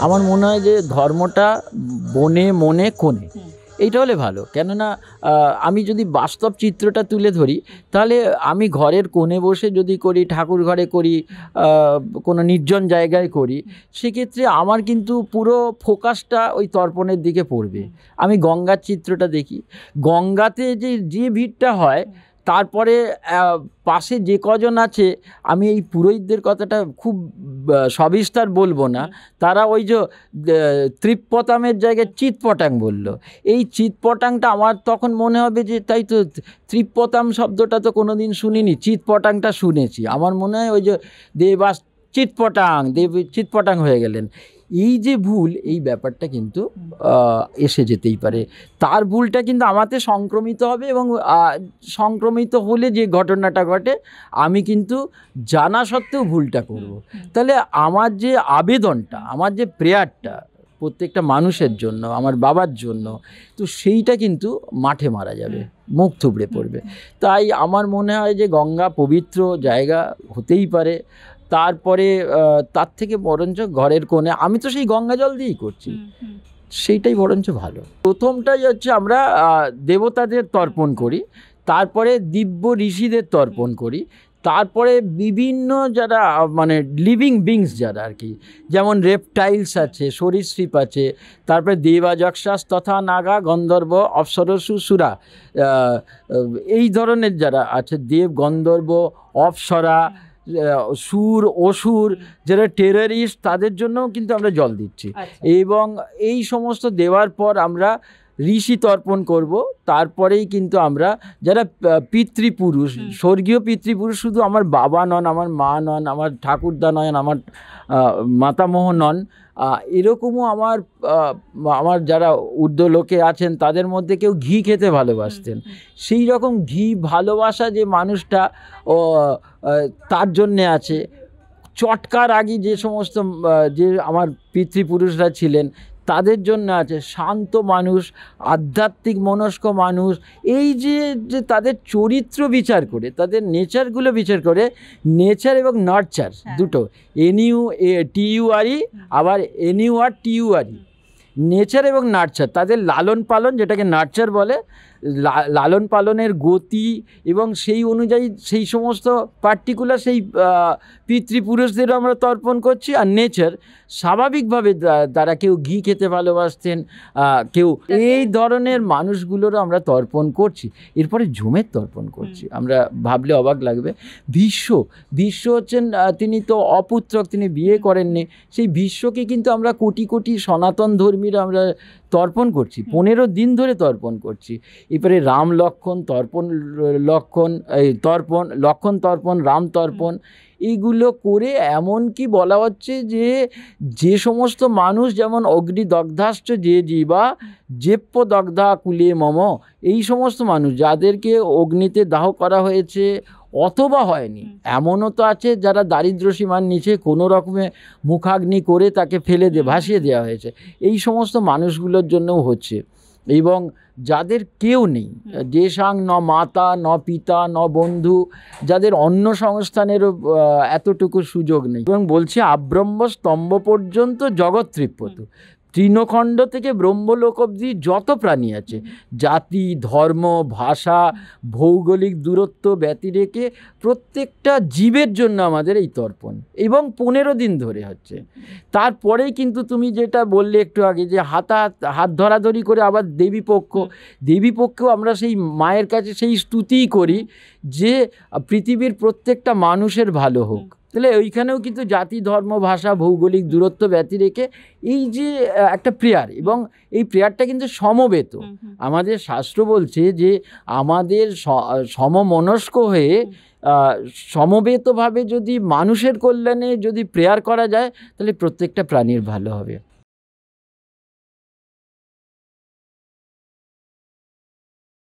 আমার মনে হয় যে ধর্মটা বনে মনে কোণে, এইটা হলে ভালো। কেননা আমি যদি বাস্তব চিত্রটা তুলে ধরি, তাহলে আমি ঘরের কোণে বসে যদি করি, ঠাকুর ঘরে করি, কোনো নির্জন জায়গায় করি, সেক্ষেত্রে আমার কিন্তু পুরো ফোকাসটা ওই তর্পণের দিকে পড়বে। আমি গঙ্গার চিত্রটা দেখি, গঙ্গাতে যে ভিড়টা হয়, তারপরে পাশে যে কজন আছে, আমি এই পুরোহিতদের কথাটা খুব সবিস্তার বলবো না, তারা ওই যে ত্রিপতামের জায়গায় চিৎপটাং বলল। এই চিৎপটাংটা আমার তখন মনে হবে যে তাই তো, ত্রিপতাম শব্দটা তো কোনো দিন শুনিনি, চিৎপটাংটা শুনেছি। আমার মনে হয় ওই যে দেবাস চিৎপটাং, দেব চিৎপটাং হয়ে গেলেন। এই যে ভুল, এই ব্যাপারটা কিন্তু এসে যেতেই পারে। তার ভুলটা কিন্তু আমাতে সংক্রমিত হবে, এবং সংক্রমিত হলে যে ঘটনাটা ঘটে, আমি কিন্তু জানা সত্ত্বেও ভুলটা করব। তাহলে আমার যে আবেদনটা, আমার যে প্রেয়ারটা প্রত্যেকটা মানুষের জন্য, আমার বাবার জন্য, তো সেইটা কিন্তু মাঠে মারা যাবে, মুখ থুবড়ে পড়বে। তাই আমার মনে হয় যে গঙ্গা পবিত্র জায়গা হতেই পারে। তারপরে তার থেকে বরঞ্চ ঘরের কোণে, আমি তো সেই গঙ্গা জল দিয়েই করছি, সেইটাই বরঞ্চ ভালো। প্রথমটাই হচ্ছে আমরা দেবতাদের তর্পণ করি, তারপরে দিব্য ঋষিদের তর্পণ করি, তারপরে বিভিন্ন যারা মানে লিভিং বিংস যারা আর কি, যেমন রেপটাইলস আছে, সরীসৃপ আছে, তারপরে দেবাযক্ষাস তথা নাগা গন্ধর্ব অপ্সরসু সুরা, এই ধরনের যারা আছে, দেব গন্ধর্ব অপ্সরা সুর অসুর যারা টেররিস্ট, তাদের জন্যও কিন্তু আমরা জল দিচ্ছি। এবং এই সমস্ত দেওয়ার পর আমরা ঋষি তর্পণ করব। তারপরেই কিন্তু আমরা যারা পিতৃপুরুষ, স্বর্গীয় পিতৃপুরুষ, শুধু আমার বাবা নন, আমার মা নন, আমার ঠাকুরদা নন, আমার মাতামহ নন, এরকমও আমার যারা ঊর্ধ্ব লোকে আছেন, তাদের মধ্যে কেউ ঘি খেতে ভালোবাসতেন। সেই রকম ঘি ভালোবাসা যে মানুষটা তার জন্যে আছে। চটকার আগে যে সমস্ত যে আমার পিতৃপুরুষরা ছিলেন, তাদের জন্য আছে। শান্ত মানুষ, আধ্যাত্মিক মনস্ক মানুষ, এই যে তাদের চরিত্র বিচার করে, তাদের নেচারগুলো বিচার করে, নেচার এবং নার্চার দুটো, NUTURE আবার NURTURE, নেচার এবং নার্চার, তাদের লালন পালন, যেটাকে নার্চার বলে, লালন পালনের গতি, এবং সেই অনুযায়ী সেই সমস্ত পার্টিকুলার সেই পিতৃপুরুষদেরও আমরা তর্পণ করছি। আর নেচার, স্বাভাবিকভাবে তারা কেউ ঘি খেতে ভালোবাসতেন, কেউ, এই ধরনের মানুষগুলোরও আমরা তর্পণ করছি। এরপরে ঝুমের তর্পণ করছি। আমরা ভাবলে অবাক লাগবে, ভীষ্ম হচ্ছেন, তিনি তো অপুত্রক, তিনি বিয়ে করেননি। সেই ভীষ্মকে কিন্তু আমরা কোটি কোটি সনাতন ধর্মীরা আমরা তর্পণ করছি, 15 দিন ধরে তর্পণ করছি। এরপরে রাম লক্ষ্মণ তর্পণ, লক্ষ্মণ তর্পণ, রাম তর্পণ, এইগুলো করে এমনকি বলা হচ্ছে যে সমস্ত মানুষ, যেমন অগ্নিদগ্ধাশ্চ যে জীবা জেপ্য দগ্ধা কুলে মম, এই সমস্ত মানুষ যাদেরকে অগ্নিতে দাহ করা হয়েছে অথবা হয়নি, এমনও তো আছে যারা দারিদ্র সীমার নিচে কোনো রকমে মুখাগ্নি করে তাকে ভাসিয়ে দেওয়া হয়েছে। এই সমস্ত মানুষগুলোর জন্যও হচ্ছে। এবং যাদের কেউ নেই, যে সাং ন মাতা ন পিতা ন বন্ধু, যাদের অন্ন সংস্থানেরও এতটুকু সুযোগ নেই, এবং বলছি আব্রহ্ম স্তম্ভ পর্যন্ত জগৎ ত্রিপতু, তৃণখণ্ড থেকে ব্রহ্মলোক অবধি যত প্রাণী আছে, জাতি ধর্ম ভাষা ভৌগোলিক দূরত্ব ব্যতি রেখে প্রত্যেকটা জীবের জন্য আমাদের এই তর্পণ, এবং 15 দিন ধরে হচ্ছে। তারপরেই কিন্তু তুমি যেটা বললে একটু আগে, যে হাত ধরাধরি করে আবার দেবীপক্ষেও আমরা সেই মায়ের কাছে সেই স্তুতিই করি যে পৃথিবীর প্রত্যেকটা মানুষের ভালো হোক। তাহলে ওইখানেও কিন্তু জাতি ধর্ম ভাষা ভৌগোলিক দূরত্ব ব্যতি রেখে এই যে একটা প্রেয়ার, এবং এই প্রেয়ারটা কিন্তু সমবেত। আমাদের শাস্ত্র বলছে যে আমাদের সমমনস্ক হয়ে সমবেতভাবে যদি মানুষের কল্যাণে যদি প্রেয়ার করা যায়, তাহলে প্রত্যেকটা প্রাণীর ভালো হবে।